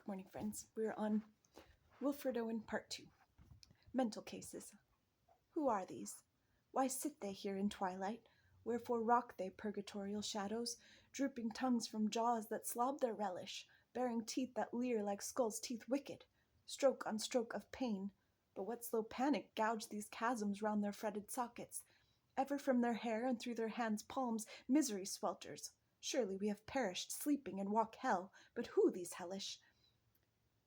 Good morning, friends. We're on Wilfred Owen Part 2. Mental cases. Who are these? Why sit they here in twilight? Wherefore rock they, purgatorial shadows, drooping tongues from jaws that slob their relish, baring teeth that leer like skulls' teeth wicked, stroke on stroke of pain? But what slow panic gouged these chasms round their fretted sockets? Ever from their hair and through their hands' palms misery swelters. Surely we have perished sleeping and walk hell, but who these hellish?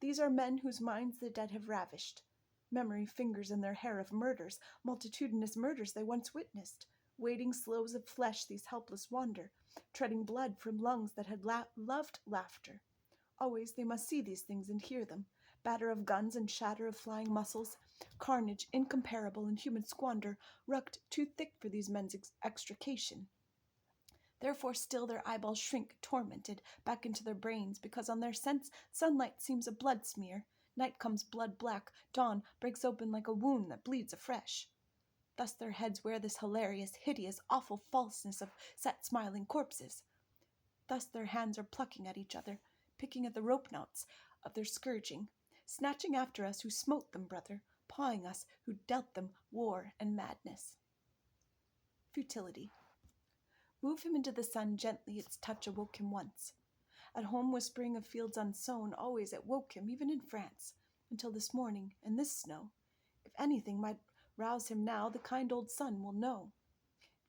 These are men whose minds the dead have ravished. Memory fingers in their hair of murders, multitudinous murders they once witnessed. Waiting slows of flesh these helpless wander, treading blood from lungs that had loved laughter. Always they must see these things and hear them. Batter of guns and shatter of flying muscles. Carnage incomparable and human squander, rucked too thick for these men's extrication. Therefore still their eyeballs shrink, tormented, back into their brains, because on their sense sunlight seems a blood smear. Night comes blood black, dawn breaks open like a wound that bleeds afresh. Thus their heads wear this hilarious, hideous, awful falseness of set smiling corpses. Thus their hands are plucking at each other, picking at the rope knots of their scourging, snatching after us who smote them, brother, pawing us who dealt them war and madness. Futility. Move him into the sun gently, its touch awoke him once. At home whispering of fields unsown, always it woke him, even in France, until this morning, and this snow. If anything might rouse him now, the kind old sun will know.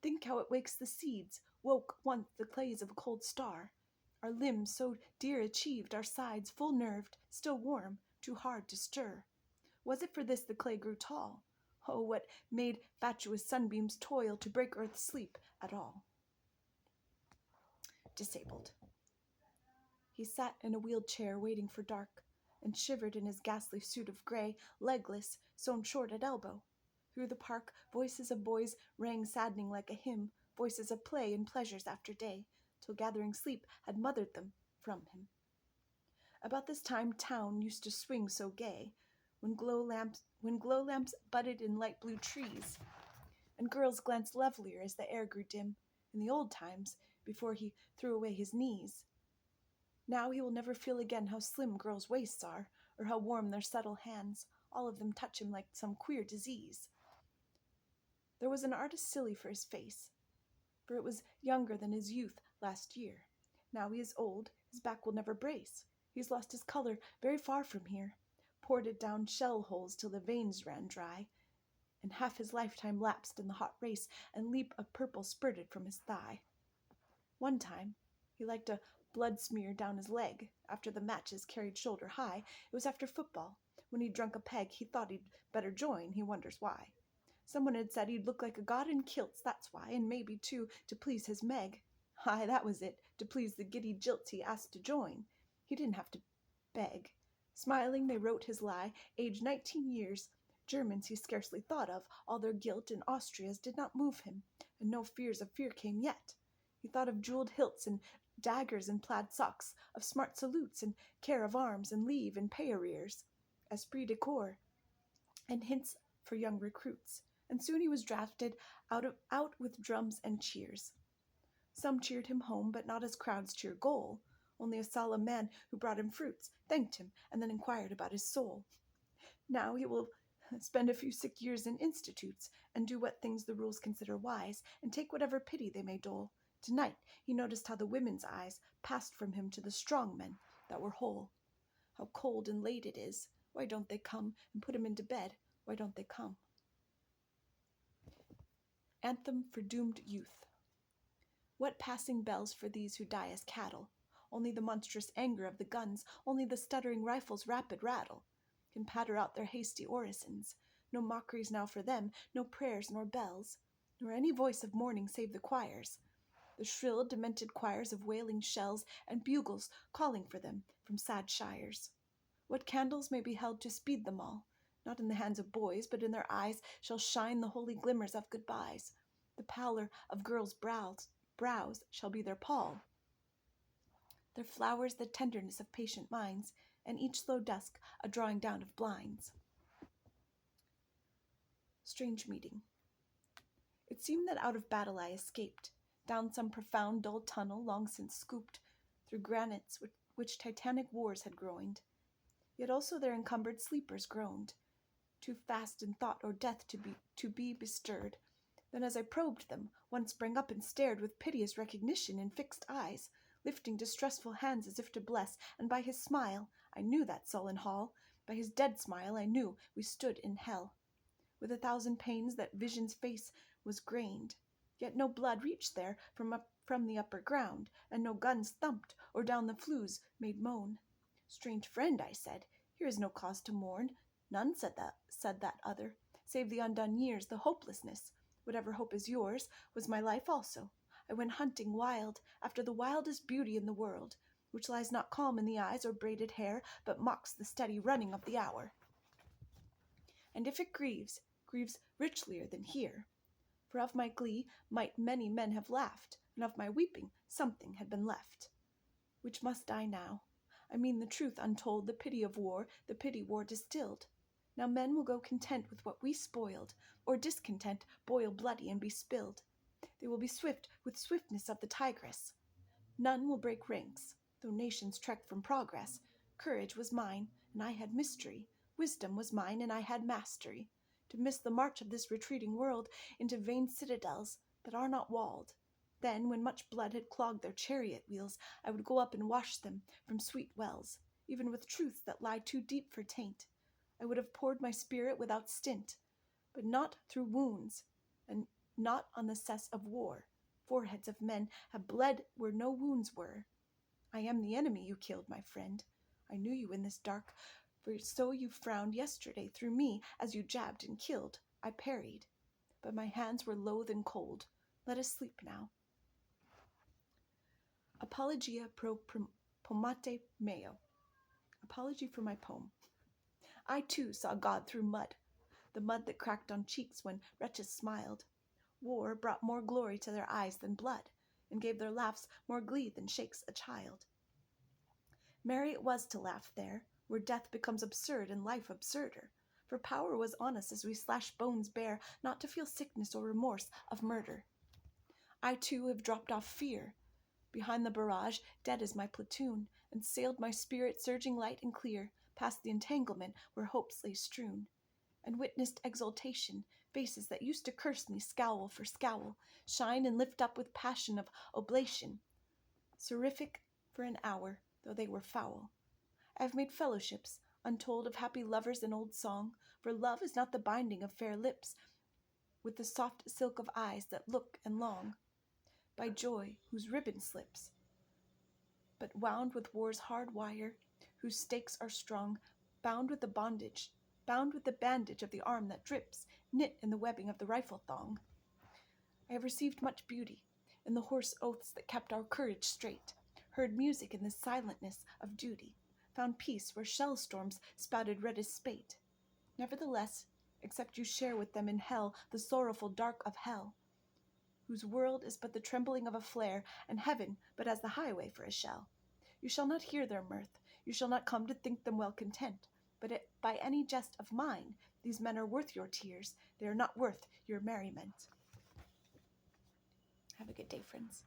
Think how it wakes the seeds, woke once the clays of a cold star. Our limbs so dear achieved, our sides full nerved, still warm, too hard to stir. Was it for this the clay grew tall? Oh, what made fatuous sunbeams toil to break earth's sleep at all? Disabled. He sat in a wheeled chair waiting for dark, and shivered in his ghastly suit of grey, legless, sewn short at elbow. Through the park voices of boys rang saddening like a hymn, voices of play and pleasures after day, till gathering sleep had mothered them from him. About this time town used to swing so gay, when glow lamps budded in light blue trees, and girls glanced lovelier as the air grew dim, in the old times, before he threw away his knees. Now he will never feel again how slim girls' waists are, or how warm their subtle hands. All of them touch him like some queer disease. There was an artist silly for his face, for it was younger than his youth last year. Now he is old, his back will never brace. He's lost his color very far from here, poured it down shell holes till the veins ran dry, and half his lifetime lapsed in the hot race, and leap of purple spurted from his thigh. One time he liked a blood smear down his leg, after the matches carried shoulder high. It was after football. When he'd drunk a peg, he thought he'd better join, he wonders why. Someone had said he'd look like a god in kilts, that's why, and maybe, too, to please his Meg. Aye, that was it, to please the giddy jilts he asked to join. He didn't have to beg. Smiling, they wrote his lie, aged 19 years. Germans he scarcely thought of, all their guilt, and Austria's did not move him, and no fears of fear came yet. He thought of jeweled hilts and daggers and plaid socks, of smart salutes and care of arms and leave and pay arrears, esprit de corps, and hints for young recruits. And soon he was drafted out with drums and cheers. Some cheered him home, but not as crowds cheer goal. Only a solemn man who brought him fruits, thanked him, and then inquired about his soul. Now he will spend a few sick years in institutes, and do what things the rules consider wise, and take whatever pity they may dole. Tonight he noticed how the women's eyes passed from him to the strong men that were whole. How cold and late it is. Why don't they come and put him into bed? Why don't they come? Anthem for doomed youth. What passing bells for these who die as cattle? Only the monstrous anger of the guns, only the stuttering rifles' rapid rattle, can patter out their hasty orisons. No mockeries now for them, no prayers nor bells, nor any voice of mourning save the choirs. The shrill, demented choirs of wailing shells and bugles calling for them from sad shires. What candles may be held to speed them all? Not in the hands of boys, but in their eyes shall shine the holy glimmers of goodbyes. The pallor of girls' brows shall be their pall. Their flowers the tenderness of patient minds, and each slow dusk a drawing down of blinds. Strange meeting. It seemed that out of battle I escaped, down some profound dull tunnel long since scooped through granites which titanic wars had groined, Yet also their encumbered sleepers groaned, too fast in thought or death to be bestirred. Then as I probed them, one sprang up and stared with piteous recognition in fixed eyes, lifting distressful hands as if to bless, and by his smile I knew that sullen hall, by his dead smile I knew we stood in hell. With 1,000 pains that vision's face was grained, yet no blood reached there from the upper ground, and no guns thumped or down the flues made moan. Strange friend, I said, here is no cause to mourn. None, said that other, save the undone years, the hopelessness. Whatever hope is yours was my life also. I went hunting wild after the wildest beauty in the world, which lies not calm in the eyes or braided hair, but mocks the steady running of the hour. And if it grieves richlier than here. For of my glee might many men have laughed, and of my weeping something had been left. Which must die now. I mean the truth untold, the pity of war, the pity war distilled. Now men will go content with what we spoiled, or discontent boil bloody and be spilled. They will be swift with swiftness of the tigress. None will break ranks, though nations trek from progress. Courage was mine, and I had mystery. Wisdom was mine, and I had mastery. To miss the march of this retreating world into vain citadels that are not walled. Then, when much blood had clogged their chariot wheels, I would go up and wash them from sweet wells, even with truths that lie too deep for taint. I would have poured my spirit without stint, but not through wounds, and not on the cess of war. Foreheads of men have bled where no wounds were. I am the enemy you killed, my friend. I knew you in this dark, for so you frowned yesterday through me as you jabbed and killed. I parried, but my hands were loath and cold. Let us sleep now. Apologia pro pomate meo. Apology for my poem. I too saw God through mud, the mud that cracked on cheeks when wretches smiled. War brought more glory to their eyes than blood, and gave their laughs more glee than shakes a child. Merry it was to laugh there, where death becomes absurd and life absurder, for power was on us as we slashed bones bare, not to feel sickness or remorse of murder. I too have dropped off fear, behind the barrage, dead is my platoon, and sailed my spirit surging light and clear, past the entanglement where hopes lay strewn, and witnessed exultation, faces that used to curse me scowl for scowl, shine and lift up with passion of oblation, seraphic for an hour, though they were foul. I have made fellowships, untold of happy lovers in old song, for love is not the binding of fair lips, with the soft silk of eyes that look and long, by joy whose ribbon slips, but wound with war's hard wire, whose stakes are strong, bound with the bandage of the arm that drips, knit in the webbing of the rifle thong. I have received much beauty in the hoarse oaths that kept our courage straight, heard music in the silentness of duty, found peace where shell storms spouted red as spate. Nevertheless, except you share with them in hell the sorrowful dark of hell, whose world is but the trembling of a flare, and heaven but as the highway for a shell. You shall not hear their mirth, you shall not come to think them well content, but by any jest of mine, these men are worth your tears, they are not worth your merriment. Have a good day, friends.